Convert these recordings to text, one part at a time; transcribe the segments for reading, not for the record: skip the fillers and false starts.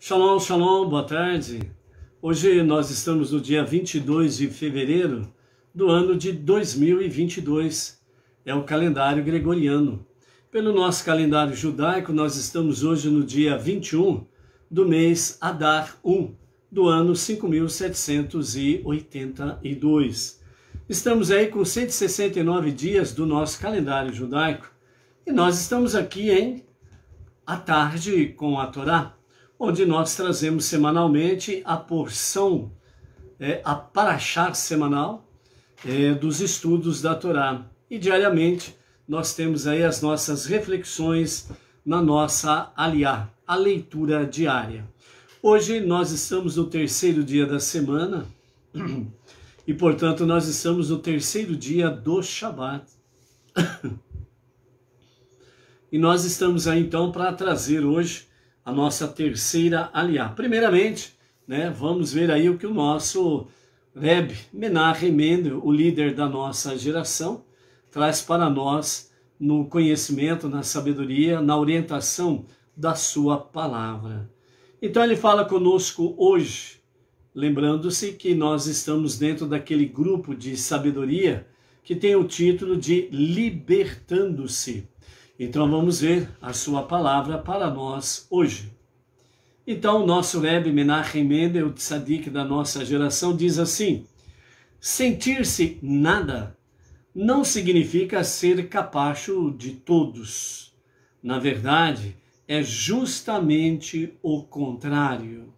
Shalom, shalom, boa tarde. Hoje nós estamos no dia 22 de fevereiro do ano de 2022. É o calendário gregoriano. Pelo nosso calendário judaico, nós estamos hoje no dia 21 do mês Adar 1 do ano 5782. Estamos aí com 169 dias do nosso calendário judaico e nós estamos aqui em A Tarde com a Torá, onde nós trazemos semanalmente a porção, a paraxá semanal dos estudos da Torá. E diariamente nós temos aí as nossas reflexões na nossa Aliyá, a leitura diária. Hoje nós estamos no terceiro dia da semana e, portanto, nós estamos no terceiro dia do Shabat. E nós estamos aí então para trazer hoje a nossa terceira Aliyá. Primeiramente, vamos ver aí o que o nosso Rebbe Menachem Mendel, o líder da nossa geração, traz para nós no conhecimento, na sabedoria, na orientação da sua palavra. Então ele fala conosco hoje, lembrando-se que nós estamos dentro daquele grupo de sabedoria que tem o título de Libertando-se. Então vamos ver a sua palavra para nós hoje. Então o nosso Rebbe Menachem Mendel, o tzadik da nossa geração, diz assim: sentir-se nada não significa ser capacho de todos. Na verdade, é justamente o contrário.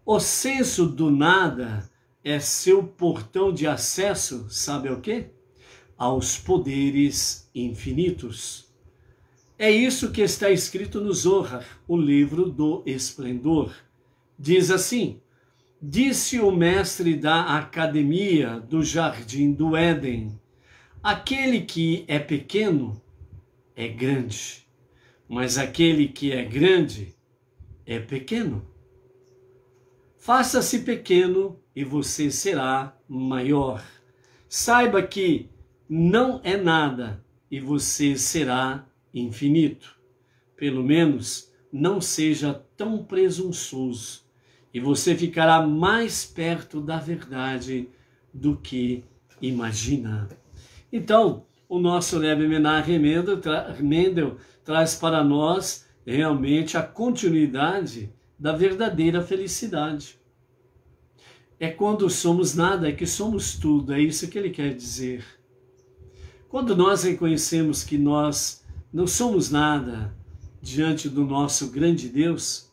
O senso do nada é seu portão de acesso, sabe ao quê? Aos poderes infinitos. É isso que está escrito no Zohar, o livro do esplendor. Diz assim: disse o mestre da academia do jardim do Éden, aquele que é pequeno é grande, mas aquele que é grande é pequeno. Faça-se pequeno e você será maior. Saiba que não é nada e você será infinito. Pelo menos não seja tão presunçoso e você ficará mais perto da verdade do que imagina. Então, o nosso Rebbe Menachem Mendel traz para nós realmente a continuidade da verdadeira felicidade. É quando somos nada, é que somos tudo, é isso que ele quer dizer. Quando nós reconhecemos que nós não somos nada diante do nosso grande Deus,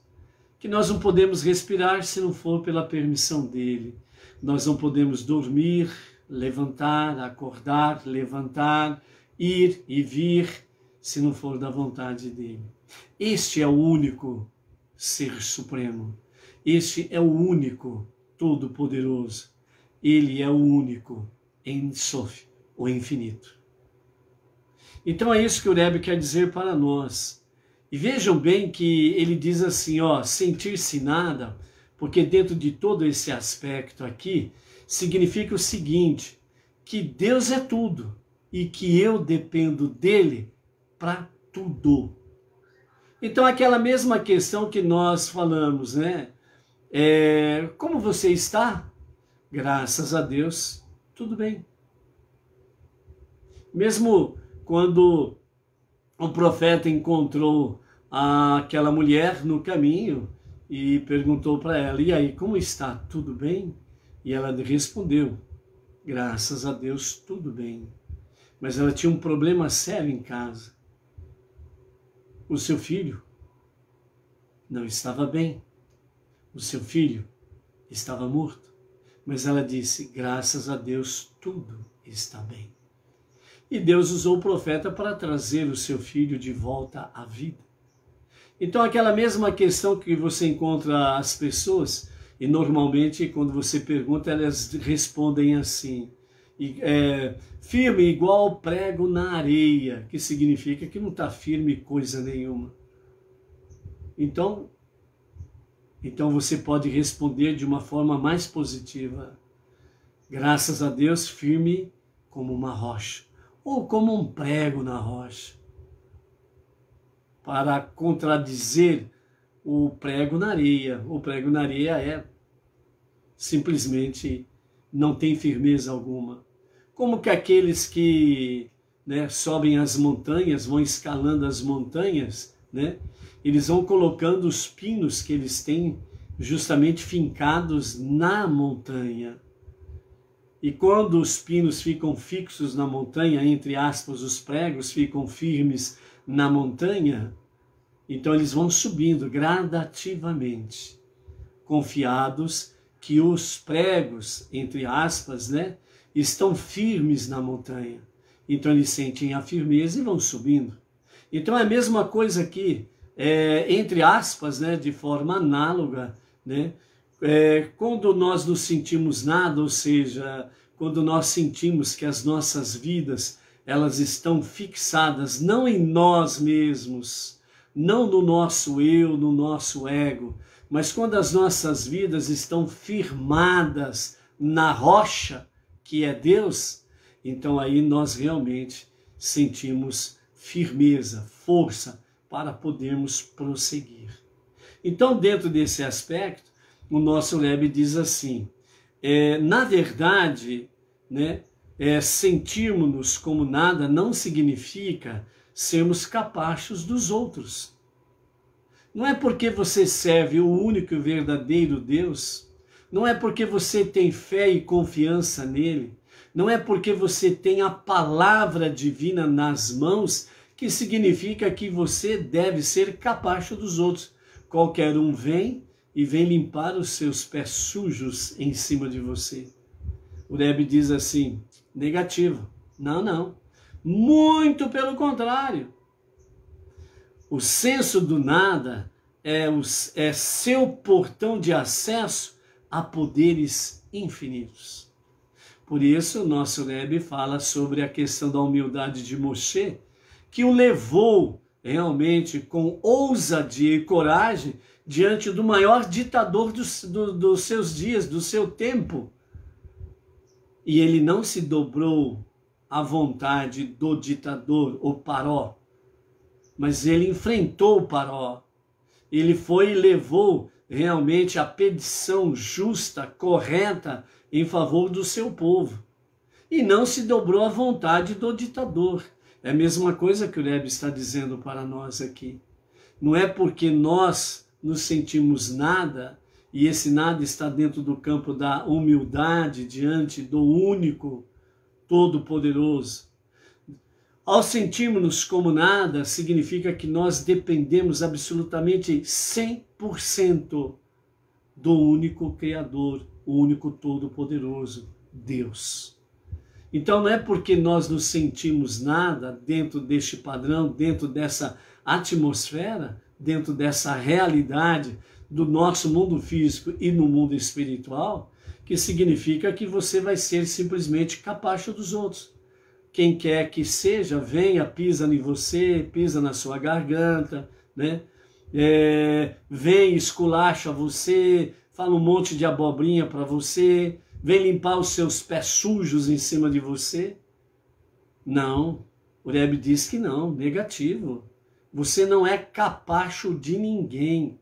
que nós não podemos respirar se não for pela permissão dele. Nós não podemos dormir, levantar, acordar, levantar, ir e vir, se não for da vontade dele. Este é o único Ser Supremo. Este é o único Todo-Poderoso. Ele é o único Ein Sof, o infinito. Então é isso que o Rebbe quer dizer para nós. E vejam bem que ele diz assim, sentir-se nada, porque dentro de todo esse aspecto aqui, significa o seguinte, que Deus é tudo e que eu dependo dele para tudo. Então aquela mesma questão que nós falamos, como você está? Graças a Deus, tudo bem. Mesmo quando o profeta encontrou aquela mulher no caminho e perguntou para ela, e aí, como está? Tudo bem? E ela respondeu, graças a Deus, tudo bem. Mas ela tinha um problema sério em casa. O seu filho não estava bem. O seu filho estava morto. Mas ela disse, graças a Deus, tudo está bem. E Deus usou o profeta para trazer o seu filho de volta à vida. Então aquela mesma questão que você encontra as pessoas, e normalmente quando você pergunta, elas respondem assim, firme igual prego na areia, que significa que não está firme coisa nenhuma. Então você pode responder de uma forma mais positiva, graças a Deus, firme como uma rocha, ou como um prego na rocha, para contradizer o prego na areia. O prego na areia é simplesmente não tem firmeza alguma. Como que aqueles que, né, sobem as montanhas, vão escalando as montanhas, né, eles vão colocando os pinos que eles têm justamente fincados na montanha. E quando os pinos ficam fixos na montanha, entre aspas, os pregos ficam firmes na montanha, então eles vão subindo gradativamente, confiados que os pregos, entre aspas, né, estão firmes na montanha. Então eles sentem a firmeza e vão subindo. Então é a mesma coisa aqui, entre aspas, né, de forma análoga, né, quando nós nos sentimos nada, ou seja, quando nós sentimos que as nossas vidas, elas estão fixadas não em nós mesmos, não no nosso eu, no nosso ego, mas quando as nossas vidas estão firmadas na rocha, que é Deus, então aí nós realmente sentimos firmeza, força para podermos prosseguir. Então, dentro desse aspecto, o nosso Rebbe diz assim, na verdade, né, sentirmos-nos como nada não significa sermos capachos dos outros. Não é porque você serve o único e verdadeiro Deus, não é porque você tem fé e confiança nele, não é porque você tem a palavra divina nas mãos que significa que você deve ser capacho dos outros. Qualquer um vem e vem limpar os seus pés sujos em cima de você. O Rebbe diz assim, negativo. Não, não. Muito pelo contrário. O senso do nada é seu portão de acesso a poderes infinitos. Por isso, o nosso Rebbe fala sobre a questão da humildade de Moshe, que o levou realmente com ousadia e coragem diante do maior ditador dos seus dias, do seu tempo. E ele não se dobrou à vontade do ditador, o Paró, mas ele enfrentou o Paró. Ele foi e levou realmente a petição justa, correta, em favor do seu povo. E não se dobrou à vontade do ditador. É a mesma coisa que o Rebbe está dizendo para nós aqui. Não é porque nós nos sentimos nada, e esse nada está dentro do campo da humildade diante do único, todo-poderoso. Ao sentirmos-nos como nada, significa que nós dependemos absolutamente 100% do único Criador, o único Todo-Poderoso, Deus. Então não é porque nós nos sentimos nada dentro deste padrão, dentro dessa atmosfera, dentro dessa realidade do nosso mundo físico e no mundo espiritual, que significa que você vai ser simplesmente capacho dos outros. Quem quer que seja, venha, pisa em você, pisa na sua garganta, né? Vem, esculacha você, fala um monte de abobrinha para você, vem limpar os seus pés sujos em cima de você. Não, o Rebbe diz que não, negativo. Você não é capacho de ninguém.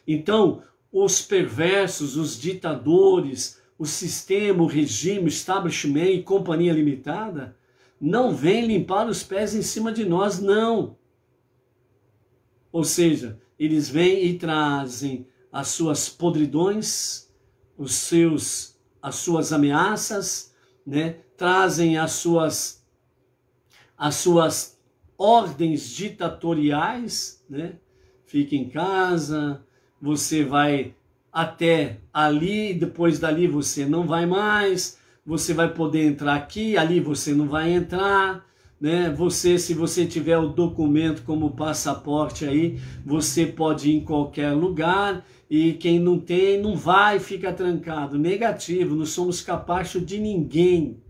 Então, os perversos, os ditadores, o sistema, o regime, o establishment e companhia limitada, não vem limpar os pés em cima de nós, não. Ou seja, eles vêm e trazem as suas podridões, as suas ameaças, né? Trazem as suas ordens ditatoriais, né? Fica em casa, você vai até ali, depois dali você não vai mais, você vai poder entrar aqui, ali você não vai entrar, né? Se você tiver o documento como passaporte aí, você pode ir em qualquer lugar, e quem não tem, não vai, fica trancado. Negativo, não somos capazes de ninguém.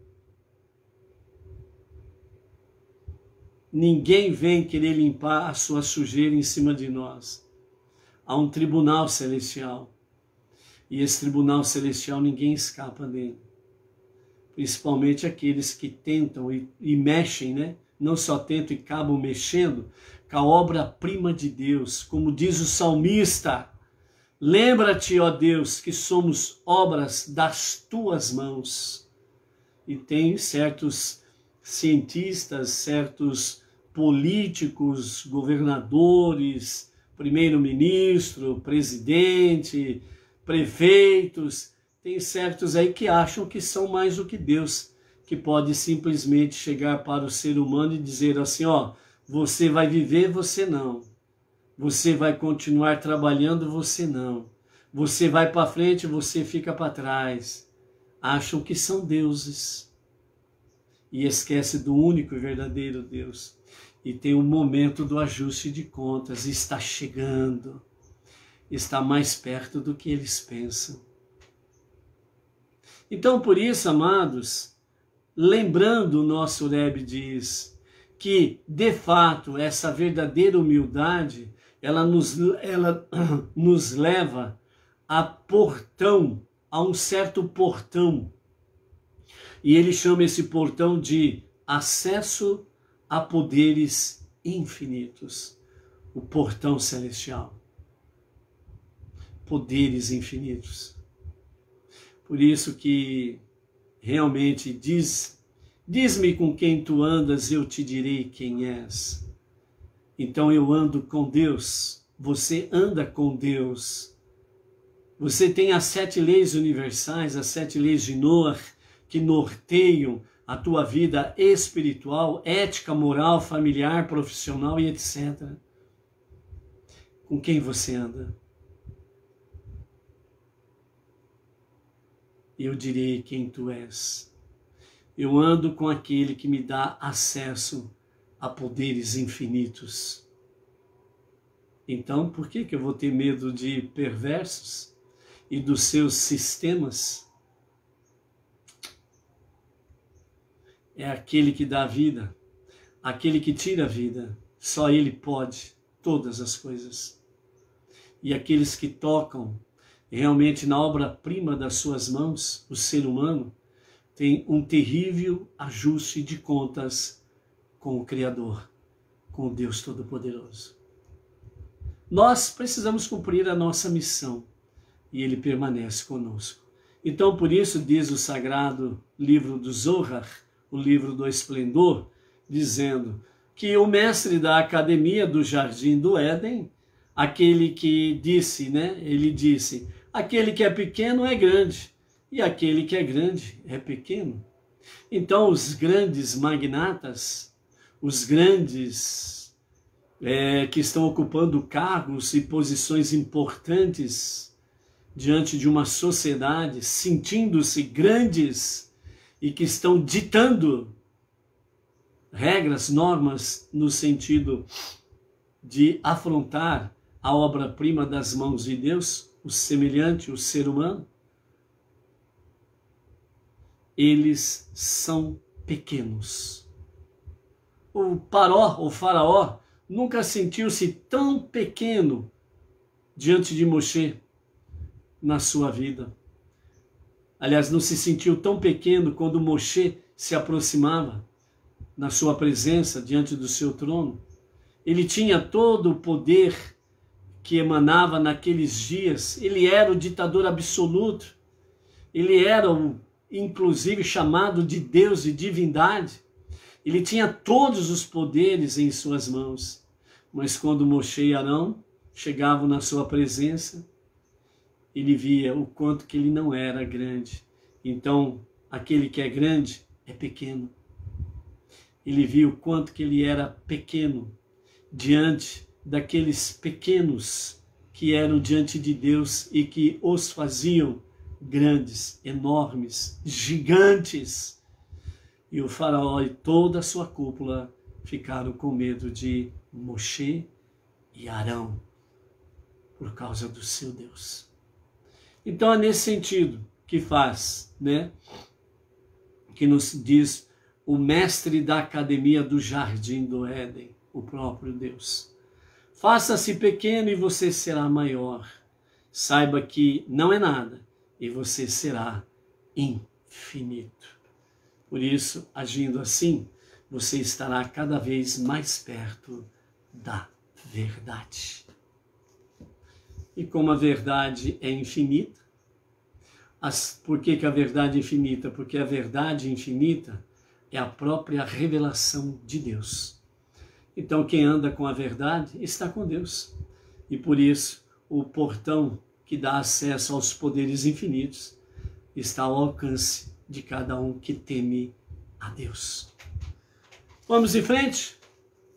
Ninguém vem querer limpar a sua sujeira em cima de nós. Há um tribunal celestial. E esse tribunal celestial ninguém escapa dele. Principalmente aqueles que tentam e mexem, né? Não só tentam e acabam mexendo com a obra-prima de Deus, como diz o salmista. Lembra-te, ó Deus, que somos obras das tuas mãos. E tem certos cientistas, certos políticos, governadores, primeiro-ministro, presidente, prefeitos, tem certos aí que acham que são mais do que Deus, que pode simplesmente chegar para o ser humano e dizer assim, ó, você vai viver, você não. Você vai continuar trabalhando, você não. Você vai para frente, você fica para trás. Acham que são deuses. E esquece do único e verdadeiro Deus. E tem o momento do ajuste de contas. Está chegando. Está mais perto do que eles pensam. Então, por isso, amados, lembrando, o nosso Rebbe diz que, de fato, essa verdadeira humildade, ela nos leva a um certo portão. E ele chama esse portão de acesso a poderes infinitos. O portão celestial. Poderes infinitos. Por isso que realmente diz-me com quem tu andas, eu te direi quem és. Então eu ando com Deus, você anda com Deus. Você tem as 7 leis universais, as 7 leis de Noah, que norteiam a tua vida espiritual, ética, moral, familiar, profissional e etc. Com quem você anda? Eu direi quem tu és. Eu ando com aquele que me dá acesso a poderes infinitos. Então, por que eu vou ter medo de perversos e dos seus sistemas? É aquele que dá vida, aquele que tira a vida. Só ele pode todas as coisas. E aqueles que tocam realmente na obra-prima das suas mãos, o ser humano, tem um terrível ajuste de contas com o Criador, com o Deus Todo-Poderoso. Nós precisamos cumprir a nossa missão e Ele permanece conosco. Então, por isso, diz o sagrado livro do Zohar, o livro do Esplendor, dizendo que o mestre da academia do Jardim do Éden, aquele que disse, né? Ele disse, aquele que é pequeno é grande e aquele que é grande é pequeno. Então, os grandes magnatas, os grandes que estão ocupando cargos e posições importantes diante de uma sociedade, sentindo-se grandes e que estão ditando regras, normas no sentido de afrontar a obra-prima das mãos de Deus, o semelhante, o ser humano, eles são pequenos. O faraó, nunca sentiu-se tão pequeno diante de Moshe na sua vida. Aliás, não se sentiu tão pequeno quando Moshe se aproximava na sua presença diante do seu trono. Ele tinha todo o poder que emanava naqueles dias. Ele era o ditador absoluto. Ele era inclusive chamado de Deus e divindade. Ele tinha todos os poderes em suas mãos. Mas quando Moshe e Arão chegavam na sua presença, ele via o quanto que ele não era grande. Então, aquele que é grande é pequeno. Ele viu o quanto que ele era pequeno diante daqueles pequenos que eram diante de Deus e que os faziam grandes, enormes, gigantes. E o faraó e toda a sua cúpula ficaram com medo de Moshe e Arão por causa do seu Deus. Então é nesse sentido que faz, né? Que nos diz o mestre da academia do Jardim do Éden, o próprio Deus. Faça-se pequeno e você será maior. Saiba que não é nada e você será infinito. Por isso, agindo assim, você estará cada vez mais perto da verdade. E como a verdade é infinita, por que a verdade é infinita? Porque a verdade infinita é a própria revelação de Deus. Então quem anda com a verdade está com Deus. E por isso o portão que dá acesso aos poderes infinitos está ao alcance de cada um que teme a Deus. Vamos em frente?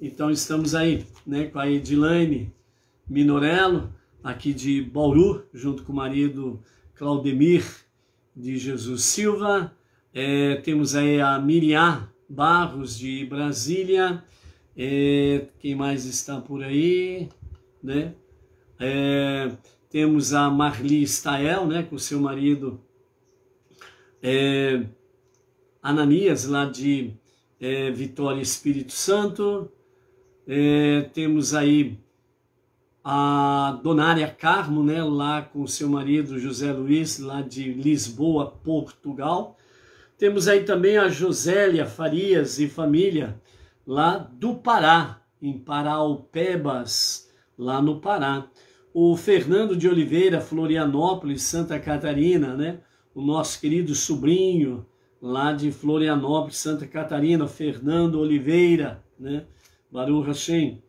Então estamos aí, né, com a Edilane Minorello, aqui de Bauru, junto com o marido Claudemir de Jesus Silva. Temos aí a Miriam Barros de Brasília. Quem mais está por aí? Né? Temos a Marli Stael, né, com seu marido Ananias, lá de Vitória, Espírito Santo. Temos aí a Donária Carmo, né, lá com seu marido José Luiz, lá de Lisboa, Portugal. Temos aí também a Josélia Farias e família, lá do Pará, em Paraupebas, lá no Pará. O Fernando de Oliveira, Florianópolis, Santa Catarina, né, o nosso querido sobrinho, lá de Florianópolis, Santa Catarina, Fernando Oliveira, né, Baruch Hashem.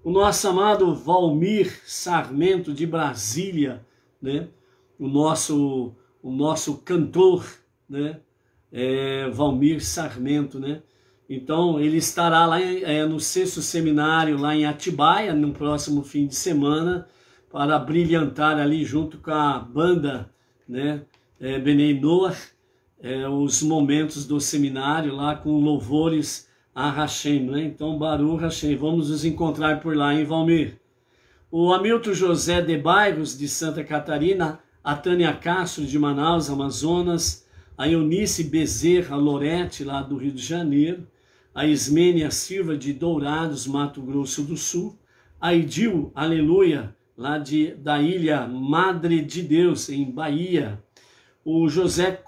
O nosso amado Valmir Sarmento de Brasília, né, o nosso cantor, né, Valmir Sarmento, né. Então ele estará lá no 6º seminário lá em Atibaia, no próximo fim de semana, para brilhantar ali junto com a banda, né, Benei Noah, os momentos do seminário lá com louvores a Hashem, né? Então, Baruch Hashem, vamos nos encontrar por lá em Valmir. O Hamilton José de Bairros, de Santa Catarina, a Tânia Castro, de Manaus, Amazonas, a Eunice Bezerra Lorete, lá do Rio de Janeiro, a Ismênia Silva, de Dourados, Mato Grosso do Sul, a Idil, aleluia, lá da ilha Madre de Deus, em Bahia, o José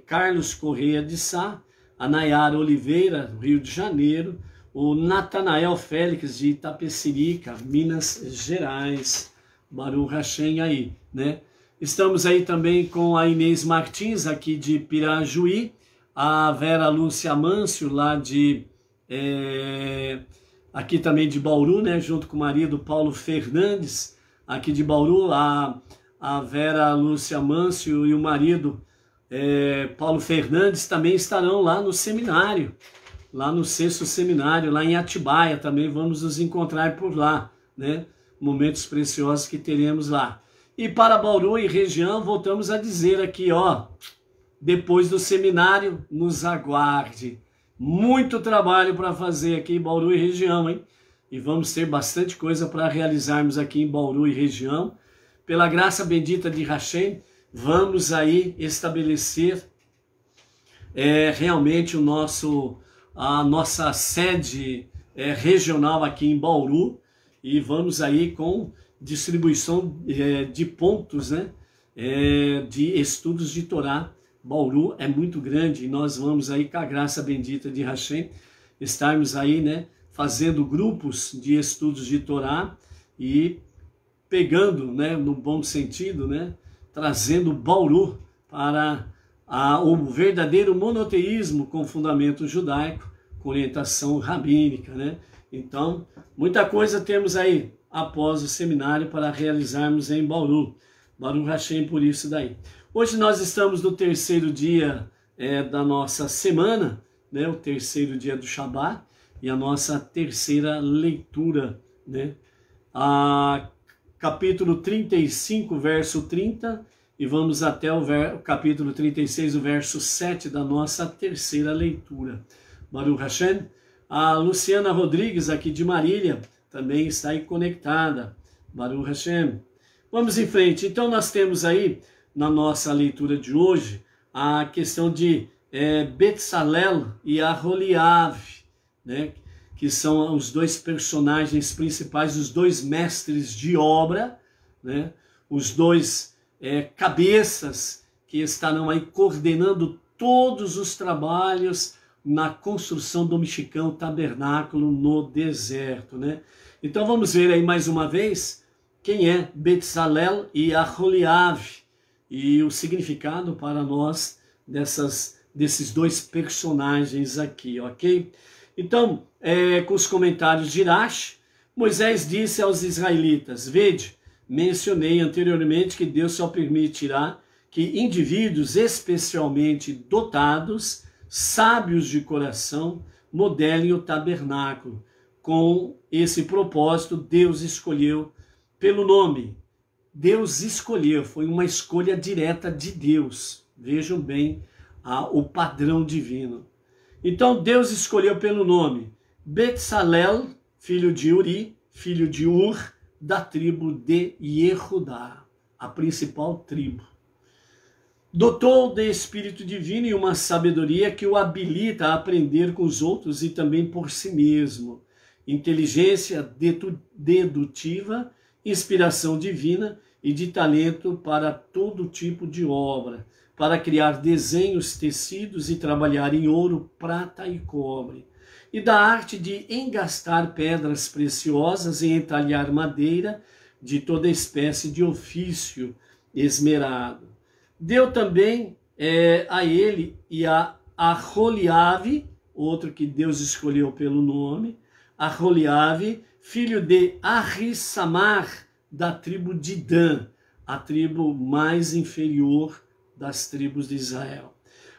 Carlos Correia de Sá, a Nayara Oliveira, Rio de Janeiro, o Natanael Félix de Itapecerica, Minas Gerais, Baruch Hashem aí, né? Estamos aí também com a Inês Martins, aqui de Pirajuí, a Vera Lúcia Mâncio, lá aqui também de Bauru, né? Junto com o marido Paulo Fernandes, aqui de Bauru, a Vera Lúcia Mâncio e o marido Paulo Fernandes também estarão lá no seminário, lá no 6º seminário, lá em Atibaia, também vamos nos encontrar por lá, né? Momentos preciosos que teremos lá. E para Bauru e região, voltamos a dizer aqui, ó, depois do seminário, nos aguarde. Muito trabalho para fazer aqui em Bauru e região, hein? E vamos ter bastante coisa para realizarmos aqui em Bauru e região. Pela graça bendita de Hashem, vamos aí estabelecer realmente a nossa sede regional aqui em Bauru, e vamos aí com distribuição de pontos, né, de estudos de Torá. Bauru é muito grande e nós vamos aí, com a graça bendita de Hashem, estarmos aí, né, fazendo grupos de estudos de Torá e pegando, né, no bom sentido, né, trazendo Bauru para o verdadeiro monoteísmo com fundamento judaico, com orientação rabínica, né? Então, muita coisa temos aí após o seminário para realizarmos em Bauru. Baruch Hashem por isso daí. Hoje nós estamos no 3º dia da nossa semana, né? O 3º dia do Shabat e a nossa 3ª leitura, né? Capítulo 35, verso 30, e vamos até o capítulo 36, o verso 7 da nossa 3ª leitura. Baruch Hashem. A Luciana Rodrigues, aqui de Marília, também está aí conectada. Baruch Hashem. Vamos em frente. Então nós temos aí, na nossa leitura de hoje, a questão de Betsalel e Aholiav, né? Que são os dois personagens principais, os dois mestres de obra, né? Os dois cabeças que estarão aí coordenando todos os trabalhos na construção do Mexicão Tabernáculo no deserto, né? Então vamos ver aí mais uma vez quem é Bezalel e Aholiav e o significado para nós desses dois personagens aqui, ok? Então, com os comentários de Irash, Moisés disse aos israelitas: vede, mencionei anteriormente que Deus só permitirá que indivíduos especialmente dotados, sábios de coração, modelem o tabernáculo. Com esse propósito, Deus escolheu pelo nome. Deus escolheu, foi uma escolha direta de Deus. Vejam bem o padrão divino. Então Deus escolheu pelo nome Bezalel, filho de Uri, filho de Ur, da tribo de Yehudá, a principal tribo. Dotou de espírito divino e uma sabedoria que o habilita a aprender com os outros e também por si mesmo. Inteligência dedutiva, inspiração divina e de talento para todo tipo de obra, para criar desenhos, tecidos e trabalhar em ouro, prata e cobre. E da arte de engastar pedras preciosas e entalhar madeira de toda espécie de ofício esmerado. Deu também a ele e a Aholiav, outro que Deus escolheu pelo nome, Aholiav, filho de Ahissamar, da tribo de Dan, a tribo mais inferior das tribos de Israel.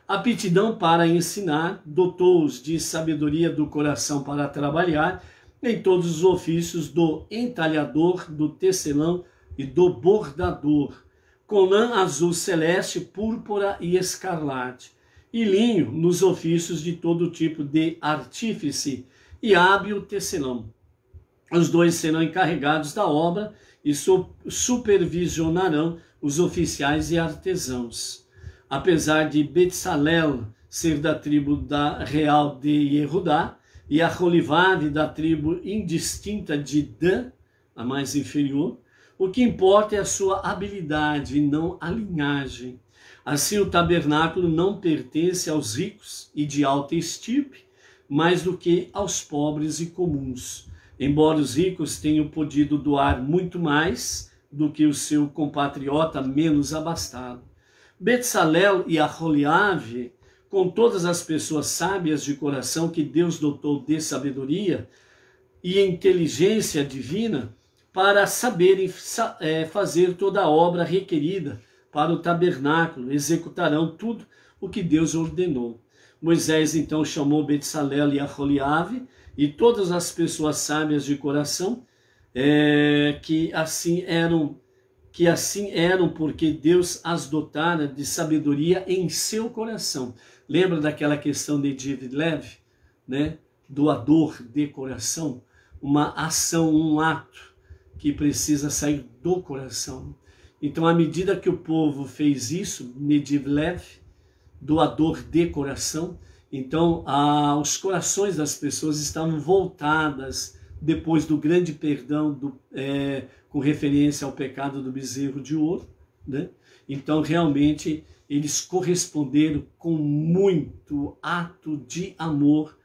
Aptidão para ensinar, dotou-os de sabedoria do coração para trabalhar em todos os ofícios do entalhador, do tecelão e do bordador, com lã azul celeste, púrpura e escarlate, e linho nos ofícios de todo tipo de artífice e hábil tecelão. Os dois serão encarregados da obra e supervisionarão os oficiais e artesãos. Apesar de Bezalel ser da tribo real de Yehudá e Aholiav da tribo indistinta de Dan, a mais inferior, o que importa é a sua habilidade e não a linhagem. Assim, o tabernáculo não pertence aos ricos e de alta estirpe, mais do que aos pobres e comuns. Embora os ricos tenham podido doar muito mais do que o seu compatriota menos abastado. Bezalel e Aholiav, com todas as pessoas sábias de coração que Deus dotou de sabedoria e inteligência divina, para saberem fazer toda a obra requerida para o tabernáculo, executarão tudo o que Deus ordenou. Moisés então chamou Bezalel e Aholiav e todas as pessoas sábias de coração, que assim eram porque Deus as dotara de sabedoria em seu coração. Lembra daquela questão de Nediv Lev, né? Doador de coração? Uma ação, um ato que precisa sair do coração. Então, à medida que o povo fez isso, Nediv Lev, doador de coração, então os corações das pessoas estavam voltadas, depois do grande perdão, com referência ao pecado do bezerro de ouro, né? Então, realmente, eles corresponderam com muito ato de amor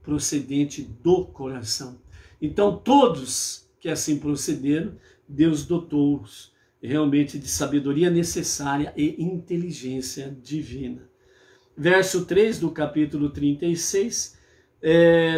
procedente do coração. Então, todos que assim procederam, Deus dotou-os realmente de sabedoria necessária e inteligência divina. Verso 3 do capítulo 36,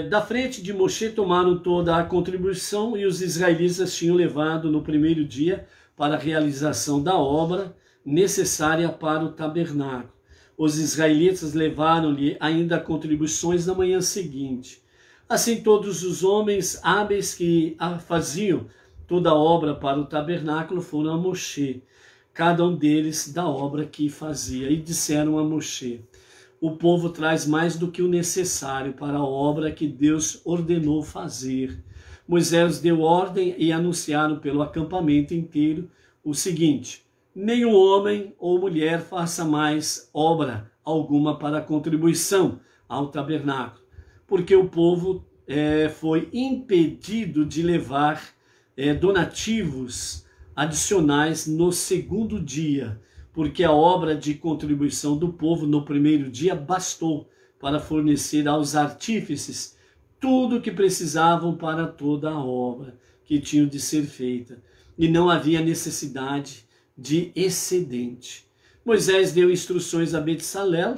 da frente de Moshe tomaram toda a contribuição e os israelitas tinham levado no primeiro dia para a realização da obra necessária para o tabernáculo. Os israelitas levaram-lhe ainda contribuições na manhã seguinte. Assim todos os homens hábeis que faziam toda a obra para o tabernáculo foram a Moshe, cada um deles da obra que fazia, e disseram a Moshe: o povo traz mais do que o necessário para a obra que Deus ordenou fazer. Moisés deu ordem e anunciaram pelo acampamento inteiro o seguinte: nenhum homem ou mulher faça mais obra alguma para contribuição ao tabernáculo, porque o povo foi impedido de levar donativos adicionais no segundo dia, porque a obra de contribuição do povo no primeiro dia bastou para fornecer aos artífices tudo o que precisavam para toda a obra. que tinham de ser feitas, e não havia necessidade de excedente. Moisés deu instruções a Betsalel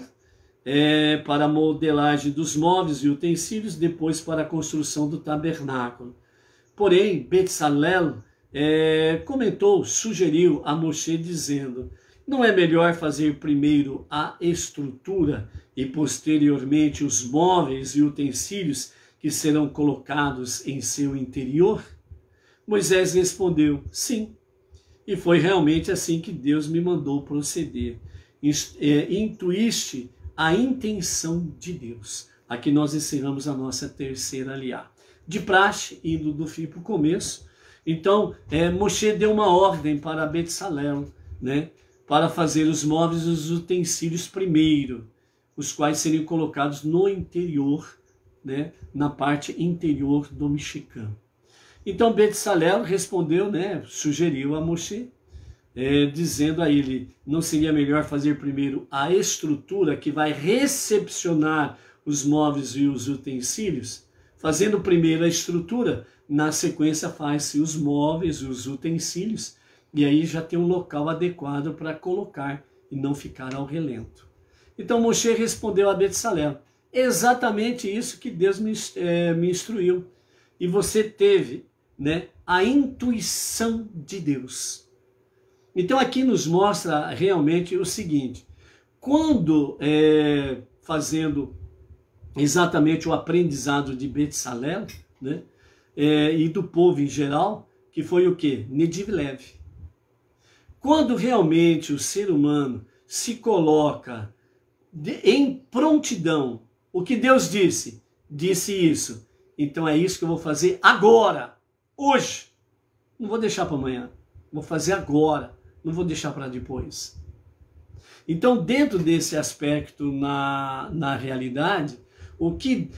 para a modelagem dos móveis e utensílios, depois para a construção do tabernáculo. Porém, Betsalel sugeriu a Moshe dizendo: não é melhor fazer primeiro a estrutura e posteriormente os móveis e utensílios que serão colocados em seu interior? Moisés respondeu: sim. E foi realmente assim que Deus me mandou proceder. Intuíste a intenção de Deus. Aqui nós encerramos a nossa terceira aliá. De praxe, indo do fim para o começo, então Moshe deu uma ordem para Betsalel, né, para fazer os móveis e os utensílios primeiro, os quais seriam colocados no interior, né, na parte interior do mexicano. Então Betsalel respondeu, né, sugeriu a Moshe, dizendo a ele: não seria melhor fazer primeiro a estrutura que vai recepcionar os móveis e os utensílios? Fazendo primeiro a estrutura, na sequência faz-se os móveis e os utensílios, e aí já tem um local adequado para colocar e não ficar ao relento. Então Moshe respondeu a Betsalel: exatamente isso que Deus me instruiu. E você teve, né, a intuição de Deus. Então aqui nos mostra realmente o seguinte: quando fazendo exatamente o aprendizado de Betsalel, né, e do povo em geral, que foi o quê? Nediv Lev. Quando realmente o ser humano se coloca em prontidão, o que Deus disse isso, então é isso que eu vou fazer agora, hoje. Não vou deixar para amanhã, vou fazer agora, não vou deixar para depois. Então, dentro desse aspecto na realidade, o que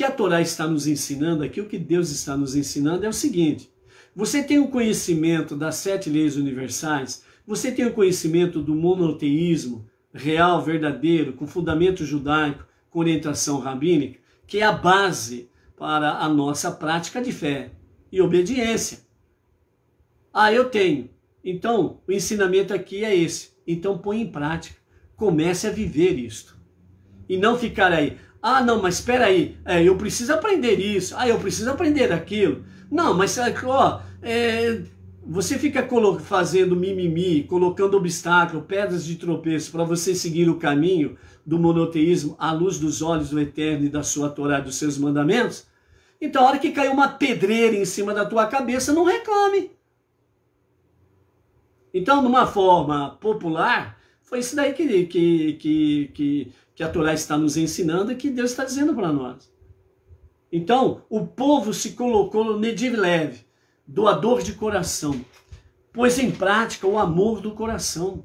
a Torá está nos ensinando aqui, o que Deus está nos ensinando é o seguinte: você tem o conhecimento das 7 leis universais, você tem o conhecimento do monoteísmo real, verdadeiro, com fundamento judaico, com orientação rabínica, que é a base para a nossa prática de fé e obediência. Eu tenho. Então, o ensinamento aqui é esse. Então, põe em prática. Comece a viver isto. E não ficar aí: não, mas espera aí, eu preciso aprender isso, eu preciso aprender aquilo. Não, mas você fica fazendo mimimi, colocando obstáculo, pedras de tropeço para você seguir o caminho do monoteísmo à luz dos olhos do Eterno e da sua Torá, dos seus mandamentos. Então, a hora que caiu uma pedreira em cima da tua cabeça, não reclame. Então, numa forma popular, foi isso daí que a Torá está nos ensinando e que Deus está dizendo para nós. Então, o povo se colocou no Nediv Lev, doador de coração, pôs em prática o amor do coração,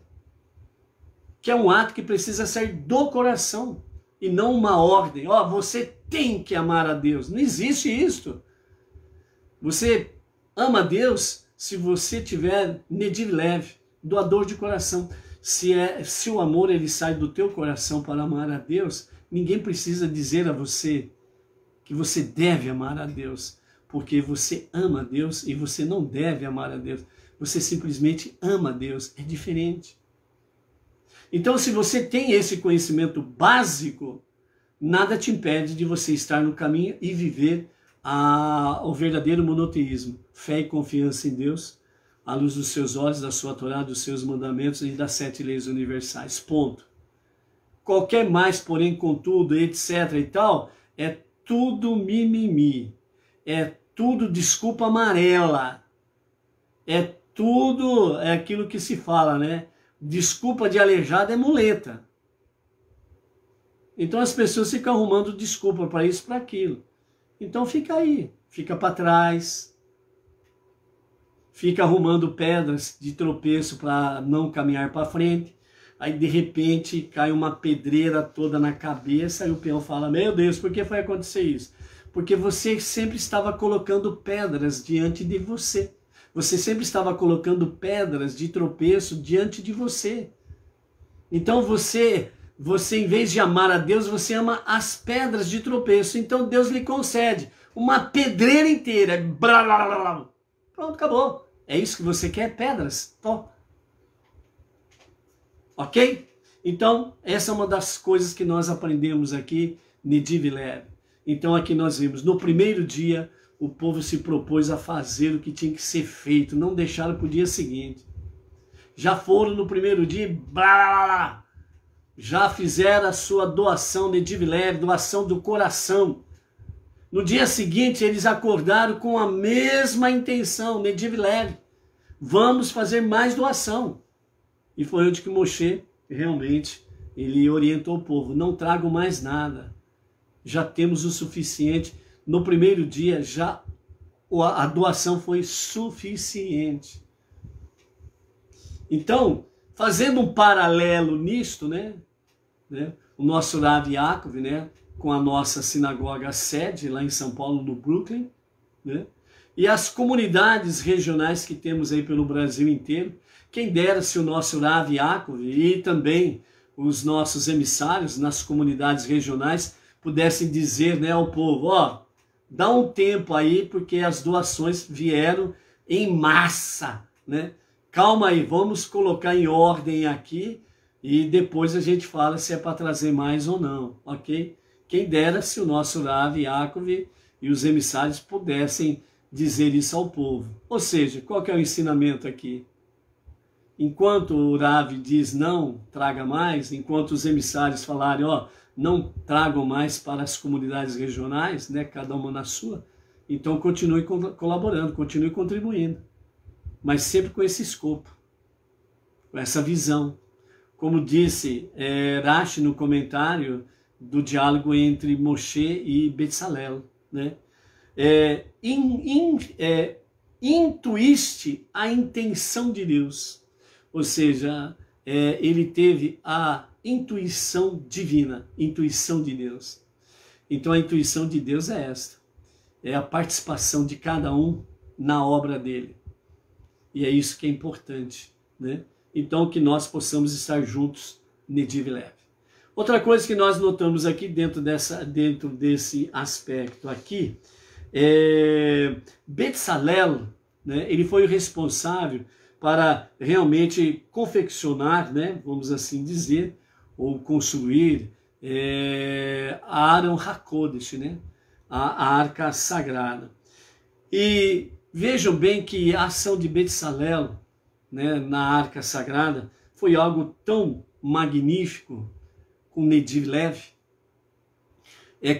que é um ato que precisa ser do coração e não uma ordem. Você tem que amar a Deus. Não existe isso. Você ama a Deus se você tiver Nediv Lev, doador de coração. Se o amor ele sai do teu coração para amar a Deus, ninguém precisa dizer a você que você deve amar a Deus, porque você ama a Deus e você não deve amar a Deus. Você simplesmente ama a Deus. É diferente. Então, se você tem esse conhecimento básico, nada te impede de você estar no caminho e viver o verdadeiro monoteísmo. Fé e confiança em Deus, à luz dos seus olhos, da sua Torá, dos seus mandamentos e das 7 leis universais. Ponto. Qualquer mais, porém, contudo, etc. e tal, é tudo mimimi. É tudo desculpa amarela. É tudo aquilo que se fala, né? Desculpa de aleijado é muleta. Então as pessoas ficam arrumando desculpa para isso, para aquilo. Então fica aí, fica para trás, fica arrumando pedras de tropeço para não caminhar para frente. Aí de repente cai uma pedreira toda na cabeça e o peão fala: meu Deus, por que foi acontecer isso? Porque você sempre estava colocando pedras diante de você. Você sempre estava colocando pedras de tropeço diante de você. Então você em vez de amar a Deus, você ama as pedras de tropeço. Então Deus lhe concede uma pedreira inteira. Blá, blá, blá, blá. Pronto, acabou. É isso que você quer? Pedras? Tó. Ok? Então, essa é uma das coisas que nós aprendemos aqui em Divilev. Então, aqui nós vimos, no primeiro dia, o povo se propôs a fazer o que tinha que ser feito, não deixaram para o dia seguinte. Já foram no primeiro dia, blá, blá, blá, já fizeram a sua doação de Divilev, doação do coração. No dia seguinte, eles acordaram com a mesma intenção, de Divilev. Vamos fazer mais doação. E foi onde que Moshe, realmente, ele orientou o povo, não tragam mais nada. Já temos o suficiente. No primeiro dia, já a doação foi suficiente. Então, fazendo um paralelo nisto, né? O nosso Rav Yaakov, né? Com a nossa sinagoga sede, lá em São Paulo, no Brooklyn, né? E as comunidades regionais que temos aí pelo Brasil inteiro. Quem dera se o nosso Rav Yaakov e também os nossos emissários nas comunidades regionais pudessem dizer, né, ao povo, ó, dá um tempo aí porque as doações vieram em massa, né? Calma aí, vamos colocar em ordem aqui e depois a gente fala se é para trazer mais ou não, ok? Quem dera se o nosso Rav Yaakov e os emissários pudessem dizer isso ao povo. Ou seja, qual que é o ensinamento aqui? Enquanto o Rav diz não, traga mais, enquanto os emissários falarem, ó, não tragam mais para as comunidades regionais, né, cada uma na sua, então continue colaborando, continue contribuindo, mas sempre com esse escopo, com essa visão. Como disse Rashi no comentário do diálogo entre Moshe e Betzalel, né? Intuíste a intenção de Deus, ou seja, ele teve a intuição divina, intuição de Deus. Então a intuição de Deus é esta, é a participação de cada um na obra dele. E é isso que é importante, né? Então que nós possamos estar juntos no Divilev. Outra coisa que nós notamos aqui dentro desse aspecto aqui, Betzalel, né, ele foi o responsável para realmente confeccionar, né, vamos assim dizer, ou construir a Aron HaKodesh, né, a arca sagrada. E vejam bem que a ação de Betzalel, né, na arca sagrada foi algo tão magnífico com Divilev,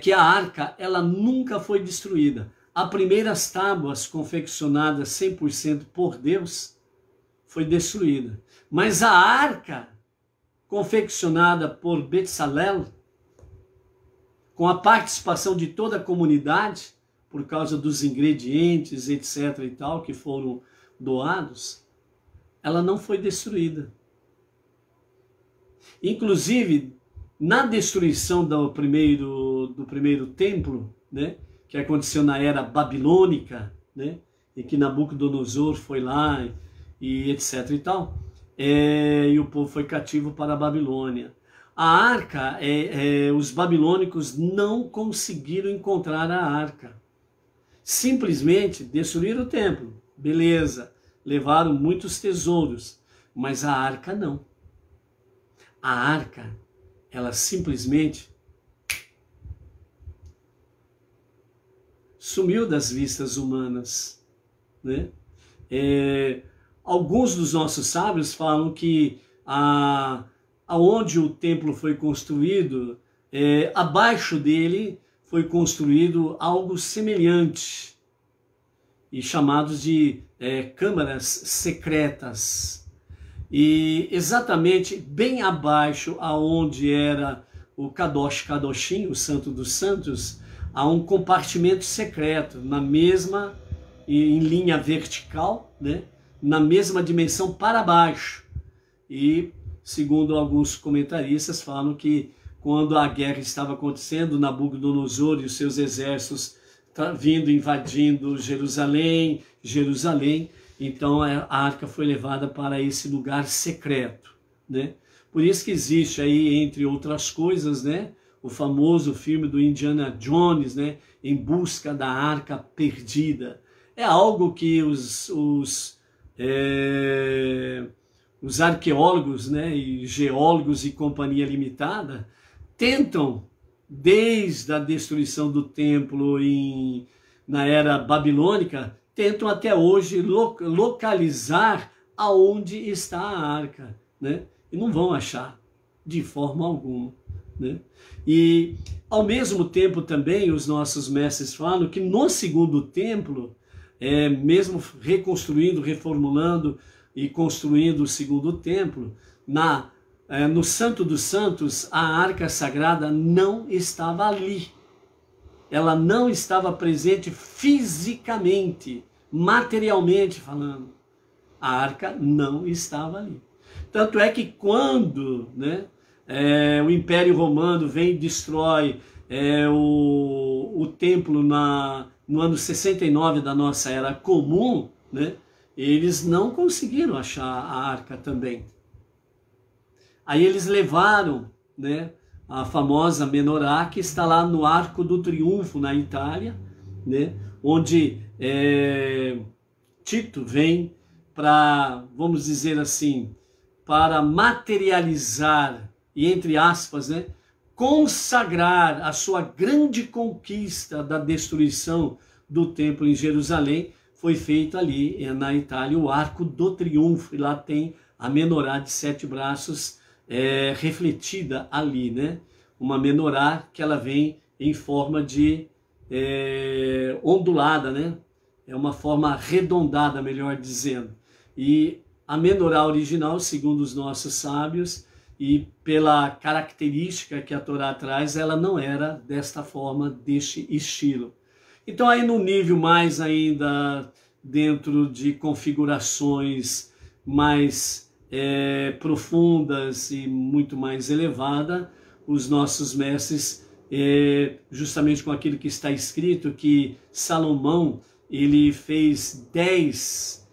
que a arca ela nunca foi destruída. As primeiras tábuas confeccionadas 100% por Deus foi destruída. Mas a arca confeccionada por Betzalel, com a participação de toda a comunidade, por causa dos ingredientes, etc. e tal, que foram doados, ela não foi destruída. Inclusive, na destruição do primeiro templo, né, que aconteceu na era babilônica, né, e que Nabucodonosor foi lá e etc. e tal, e o povo foi cativo para a Babilônia. A arca, os babilônicos não conseguiram encontrar a arca. Simplesmente destruíram o templo, beleza, levaram muitos tesouros, mas a arca não. A arca, ela simplesmente sumiu das vistas humanas, né? Alguns dos nossos sábios falam que aonde o templo foi construído, abaixo dele foi construído algo semelhante, e chamados de câmaras secretas. E exatamente bem abaixo, aonde era o Kadosh Kadoshim, o Santo dos Santos, há um compartimento secreto, em linha vertical, né? Na mesma dimensão para baixo. E, segundo alguns comentaristas, falam que quando a guerra estava acontecendo, Nabucodonosor e os seus exércitos vindo, invadindo Jerusalém, então a arca foi levada para esse lugar secreto, né? Por isso que existe aí, entre outras coisas, né, o famoso filme do Indiana Jones, né, Em Busca da Arca Perdida. É algo que os arqueólogos, né, e geólogos e companhia limitada tentam, desde a destruição do templo na era babilônica, tentam até hoje localizar aonde está a arca, né? E não vão achar de forma alguma, né? E ao mesmo tempo também os nossos mestres falam que no segundo templo, mesmo reconstruindo, reformulando e construindo o segundo templo, no Santo dos Santos, a arca sagrada não estava ali. Ela não estava presente fisicamente, materialmente falando. A arca não estava ali. Tanto é que quando, né, o Império Romano vem e destrói o templo no ano 69 da nossa era comum, né, eles não conseguiram achar a arca também. Aí eles levaram, né, a famosa menorá, que está lá no Arco do Triunfo, na Itália, né, onde Tito vem para, vamos dizer assim, para materializar e, entre aspas, né, consagrar a sua grande conquista da destruição do templo em Jerusalém. Foi feito ali na Itália o Arco do Triunfo, e lá tem a menorá de 7 braços refletida ali, né? Uma menorá que ela vem em forma de ondulada, né? É uma forma arredondada, melhor dizendo. E a menorá original, segundo os nossos sábios, e pela característica que a Torá traz, ela não era desta forma, deste estilo. Então aí no nível mais ainda, dentro de configurações mais profundas e muito mais elevada, os nossos mestres, justamente com aquilo que está escrito, que Salomão, ele fez 10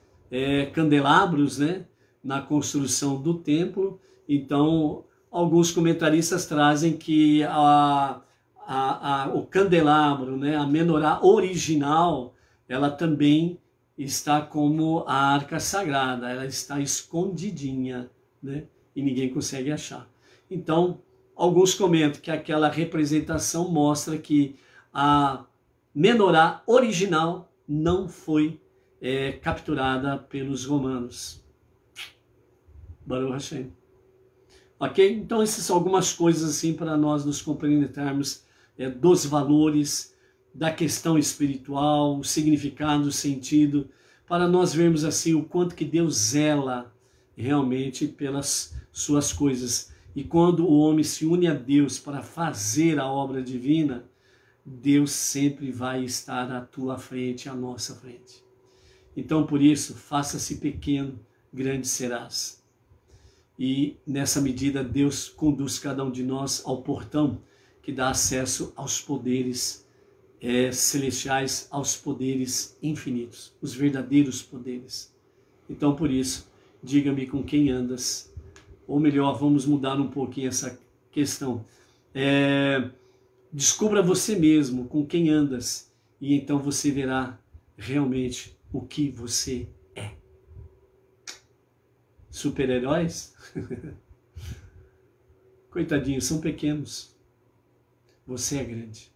candelabros, né, na construção do templo. Então, alguns comentaristas trazem que o candelabro, né, a menorá original, ela também está como a arca sagrada, ela está escondidinha, né, e ninguém consegue achar. Então, alguns comentam que aquela representação mostra que a menorá original não foi capturada pelos romanos. Baruch Hashem. Ok? Então essas são algumas coisas assim para nós nos compreendermos dos valores, da questão espiritual, o significado, o sentido, para nós vermos assim o quanto que Deus zela realmente pelas suas coisas. E quando o homem se une a Deus para fazer a obra divina, Deus sempre vai estar à tua frente, à nossa frente. Então, por isso, faça-se pequeno, grande serás. E, nessa medida, Deus conduz cada um de nós ao portão que dá acesso aos poderes celestiais, aos poderes infinitos, os verdadeiros poderes. Então, por isso, diga-me com quem andas. Ou melhor, vamos mudar um pouquinho essa questão. Descubra você mesmo com quem andas, e então você verá realmente o que você é. Super-heróis? Coitadinhos, são pequenos. Você é grande.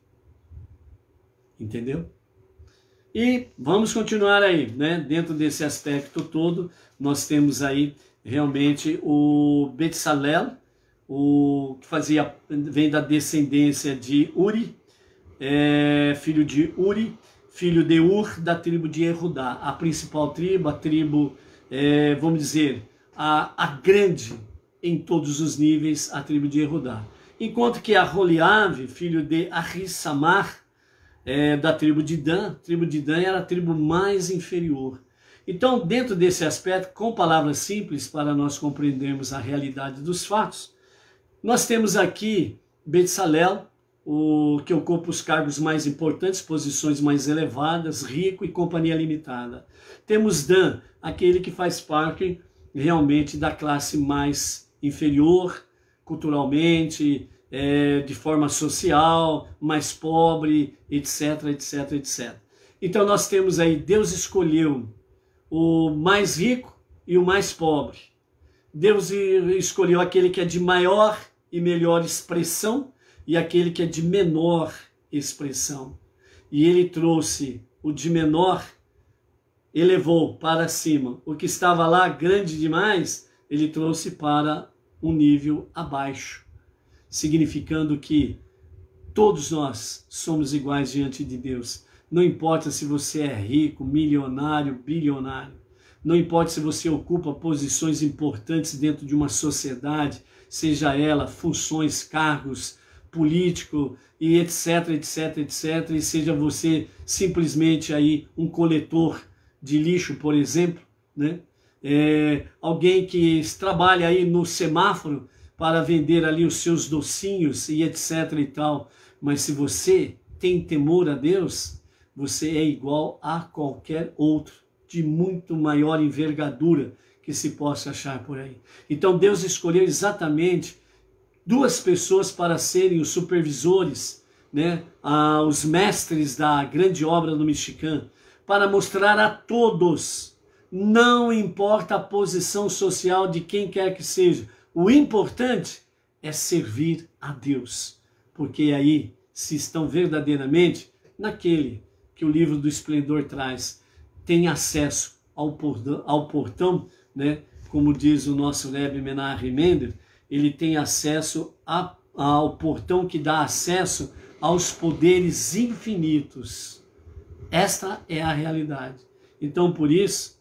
Entendeu? E vamos continuar aí, né? Dentro desse aspecto todo, nós temos aí realmente o Betsalel, o que vem da descendência de Uri, filho de Uri, filho de Ur, da tribo de Erudá. A principal tribo, a tribo, vamos dizer, a grande em todos os níveis, a tribo de Erudá. Enquanto que Aholiabe, filho de Ahissamar, da tribo de Dan. A tribo de Dan era a tribo mais inferior. Então, dentro desse aspecto, com palavras simples para nós compreendermos a realidade dos fatos, nós temos aqui Betsalel, o que ocupa os cargos mais importantes, posições mais elevadas, rico e companhia limitada. Temos Dan, aquele que faz parte realmente da classe mais inferior, culturalmente, de forma social, mais pobre, etc, etc, etc. Então nós temos aí, Deus escolheu o mais rico e o mais pobre. Deus escolheu aquele que é de maior e melhor expressão e aquele que é de menor expressão. E ele trouxe o de menor, elevou para cima. O que estava lá grande demais, ele trouxe para um nível abaixo, significando que todos nós somos iguais diante de Deus. Não importa se você é rico, milionário, bilionário. Não importa se você ocupa posições importantes dentro de uma sociedade, seja ela funções, cargos, político e etc, etc, etc. E seja você simplesmente aí um coletor de lixo, por exemplo, né? Alguém que trabalha aí no semáforo para vender ali os seus docinhos e etc e tal. Mas se você tem temor a Deus, você é igual a qualquer outro, de muito maior envergadura que se possa achar por aí. Então Deus escolheu exatamente duas pessoas para serem os supervisores, né? Os mestres da grande obra do Mexicano, para mostrar a todos, não importa a posição social de quem quer que seja, o importante é servir a Deus, porque aí se estão verdadeiramente naquele que o livro do Esplendor traz, tem acesso ao portão, né? Como diz o nosso Rebbe Menachem Mendel, ele tem acesso ao portão que dá acesso aos poderes infinitos. Esta é a realidade. Então, por isso,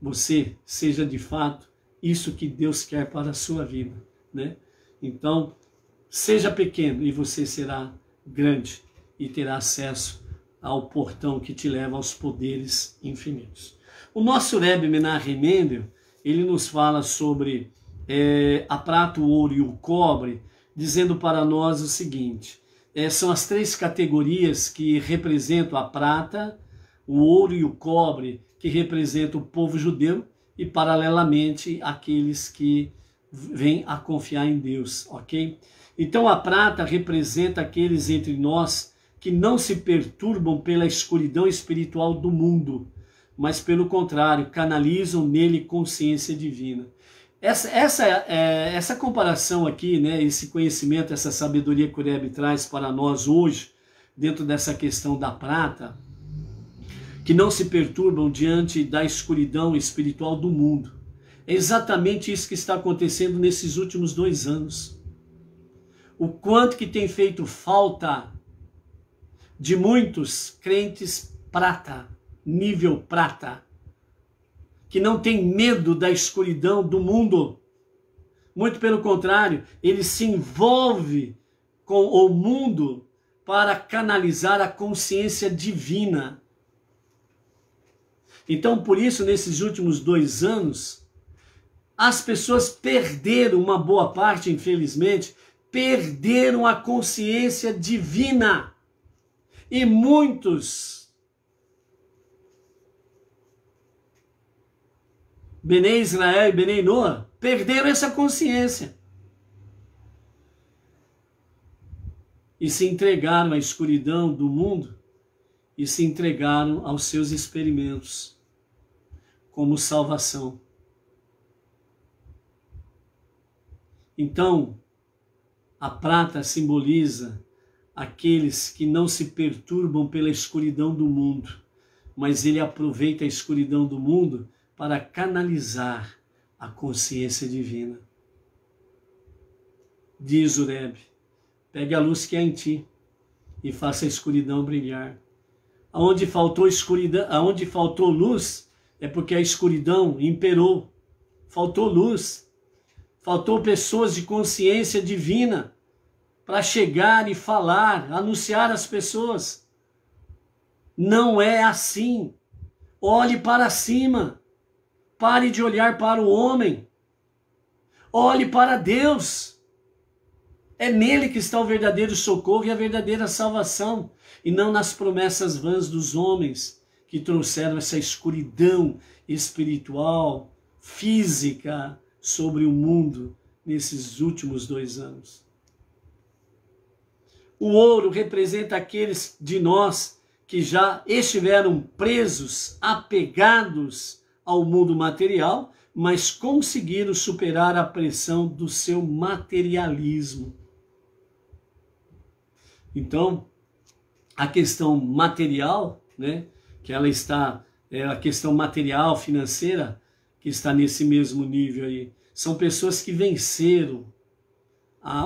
você seja de fato isso que Deus quer para a sua vida, né? Então, seja pequeno e você será grande e terá acesso ao portão que te leva aos poderes infinitos. O nosso Rebbe Menachem Mendel, ele nos fala sobre a prata, o ouro e o cobre, dizendo para nós o seguinte: são as três categorias que representam a prata, o ouro e o cobre, que representam o povo judeu e, paralelamente, aqueles que vêm a confiar em Deus, ok? Então a prata representa aqueles entre nós que não se perturbam pela escuridão espiritual do mundo, mas pelo contrário, canalizam nele consciência divina. Essa comparação aqui, né, esse conhecimento, essa sabedoria que o Rebbe traz para nós hoje, dentro dessa questão da prata, que não se perturbam diante da escuridão espiritual do mundo. É exatamente isso que está acontecendo nesses últimos 2 anos. O quanto que tem feito falta de muitos crentes prata, nível prata, que não tem medo da escuridão do mundo. Muito pelo contrário, ele se envolve com o mundo para canalizar a consciência divina. Então, por isso, nesses últimos 2 anos, as pessoas perderam uma boa parte, infelizmente, perderam a consciência divina. E muitos Benei Israel e Benei Noah perderam essa consciência e se entregaram à escuridão do mundo e se entregaram aos seus experimentos como salvação. Então, a prata simboliza aqueles que não se perturbam pela escuridão do mundo, mas ele aproveita a escuridão do mundo para canalizar a consciência divina. Diz o Rebbe: pegue a luz que há em ti e faça a escuridão brilhar. Aonde faltou escuridão, aonde faltou luz, é porque a escuridão imperou. Faltou luz, faltou pessoas de consciência divina para chegar e falar, anunciar às pessoas. Não é assim. Olhe para cima. Pare de olhar para o homem. Olhe para Deus. É nele que está o verdadeiro socorro e a verdadeira salvação, e não nas promessas vãs dos homens que trouxeram essa escuridão espiritual, física sobre o mundo nesses últimos 2 anos. O ouro representa aqueles de nós que já estiveram presos, apegados ao mundo material, mas conseguiram superar a pressão do seu materialismo. Então, a questão material, né, que ela está, a questão material, financeira, que está nesse mesmo nível aí, são pessoas que venceram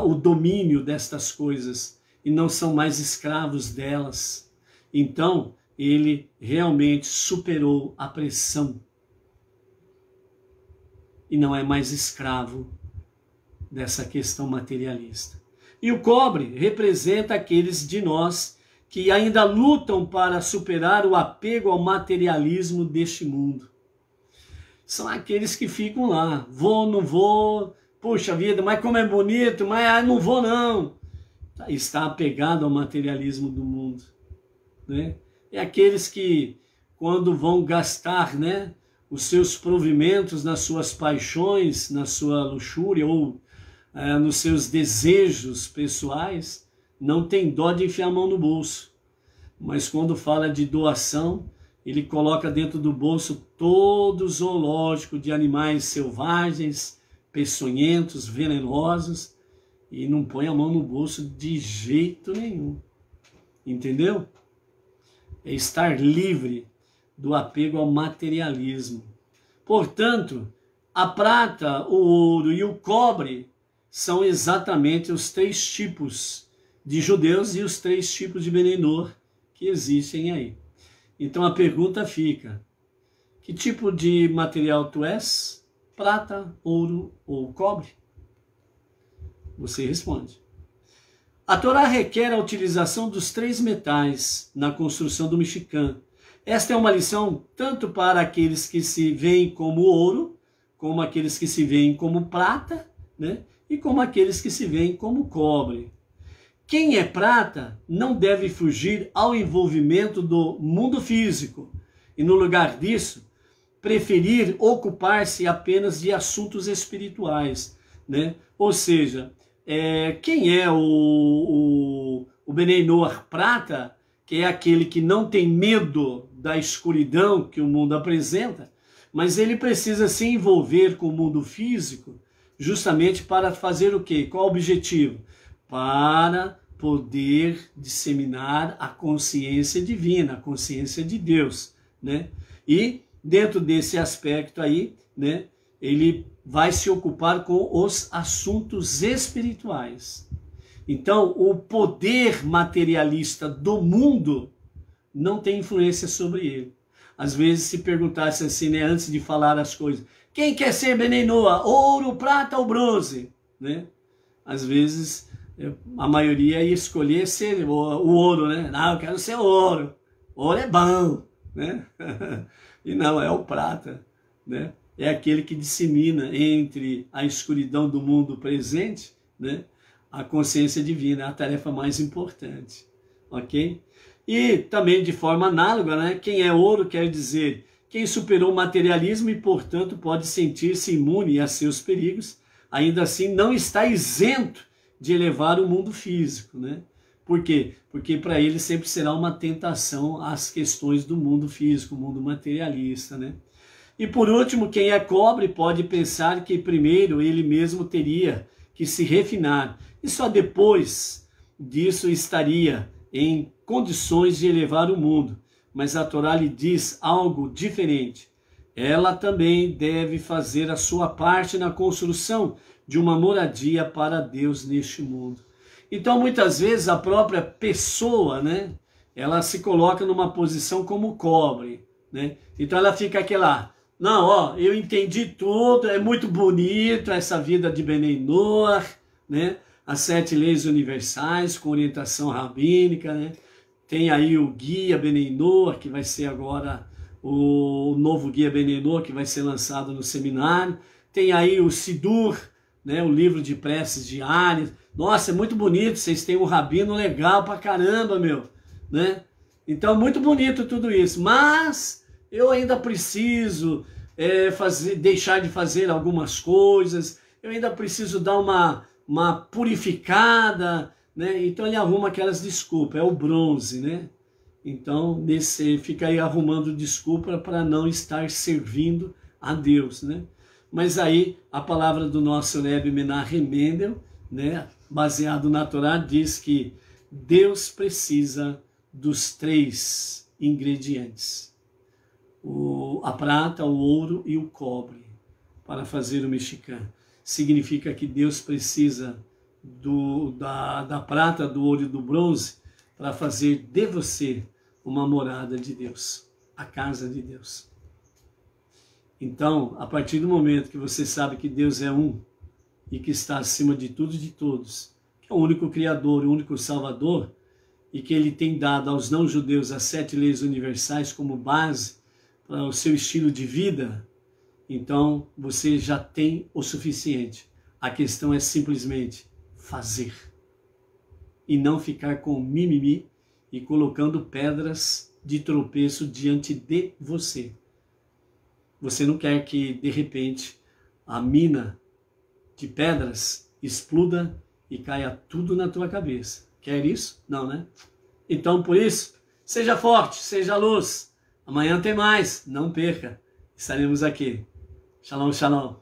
o domínio destas coisas e não são mais escravos delas. Então, ele realmente superou a pressão e não é mais escravo dessa questão materialista. E o cobre representa aqueles de nós que ainda lutam para superar o apego ao materialismo deste mundo. São aqueles que ficam lá, vou, não vou, puxa vida, mas como é bonito, mas não vou não. Está apegado ao materialismo do mundo, né? É aqueles que, quando vão gastar, né, os seus provimentos nas suas paixões, na sua luxúria ou nos seus desejos pessoais, não tem dó de enfiar a mão no bolso. Mas quando fala de doação, ele coloca dentro do bolso todo o zoológico de animais selvagens, peçonhentos, venenosos, e não põe a mão no bolso de jeito nenhum. Entendeu? É estar livre do apego ao materialismo. Portanto, a prata, o ouro e o cobre são exatamente os 3 tipos de judeus e os 3 tipos de Benenor que existem aí. Então a pergunta fica: que tipo de material tu és? Prata, ouro ou cobre? Você responde. A Torá requer a utilização dos 3 metais na construção do Mishkan. Esta é uma lição tanto para aqueles que se veem como ouro, como aqueles que se veem como prata, né? E como aqueles que se veem como cobre. Quem é prata não deve fugir ao envolvimento do mundo físico e, no lugar disso, preferir ocupar-se apenas de assuntos espirituais, né? Ou seja, quem é o Benei Noach prata, que é aquele que não tem medo da escuridão que o mundo apresenta, mas ele precisa se envolver com o mundo físico justamente para fazer o quê? Qual o objetivo? Para poder disseminar a consciência divina, a consciência de Deus, né? E dentro desse aspecto aí, né, ele vai se ocupar com os assuntos espirituais. Então, o poder materialista do mundo não tem influência sobre ele. Às vezes, se perguntasse assim, né, antes de falar as coisas, quem quer ser Benei Noach? Ouro, prata ou bronze? Né? Às vezes, a maioria ia escolher ser o ouro, né? Não, eu quero ser ouro. Ouro é bom, né? E não, é o prata, né? É aquele que dissemina entre a escuridão do mundo presente, né, a consciência divina, é a tarefa mais importante, ok? E também de forma análoga, né, quem é ouro quer dizer quem superou o materialismo e, portanto, pode sentir-se imune a seus perigos, ainda assim não está isento de elevar o mundo físico, né? Por quê? Porque para ele sempre será uma tentação às questões do mundo físico, o mundo materialista, né? E por último, quem é cobre pode pensar que primeiro ele mesmo teria que se refinar e só depois disso estaria em condições de elevar o mundo. Mas a Torá lhe diz algo diferente. Ela também deve fazer a sua parte na construção de uma moradia para Deus neste mundo. Então, muitas vezes, a própria pessoa, né, ela se coloca numa posição como cobre, né? Então, ela fica aquela, não, ó, eu entendi tudo, é muito bonito essa vida de Benei Noach, né? As 7 leis universais com orientação rabínica, né? Tem aí o guia Benei Noach, que vai ser agora o novo guia Benei Noach, que vai ser lançado no seminário. Tem aí o Sidur, né? O livro de preces diárias. Nossa, é muito bonito, vocês têm um rabino legal pra caramba, meu, né? Então, muito bonito tudo isso, mas eu ainda preciso deixar de fazer algumas coisas, eu ainda preciso dar uma purificada né? Então ele arruma aquelas desculpas, é o bronze, né? Então nesse fica aí arrumando desculpa para não estar servindo a Deus, né? Mas aí a palavra do nosso Rebbe Menachem Mendel, né, baseado na Torá, diz que Deus precisa dos 3 ingredientes: a prata, o ouro e o cobre para fazer o mexicano. Significa que Deus precisa da prata, do ouro e do bronze para fazer de você uma morada de Deus, a casa de Deus. Então, a partir do momento que você sabe que Deus é um e que está acima de tudo e de todos, que é o único Criador, o único Salvador, e que Ele tem dado aos não-judeus as 7 leis universais como base para o seu estilo de vida, então você já tem o suficiente. A questão é simplesmente fazer e não ficar com mimimi e colocando pedras de tropeço diante de você. Você não quer que, de repente, a mina de pedras exploda e caia tudo na tua cabeça. Quer isso? Não, né? Então, por isso, seja forte, seja luz. Amanhã tem mais, não perca. Estaremos aqui. Shalom, shalom.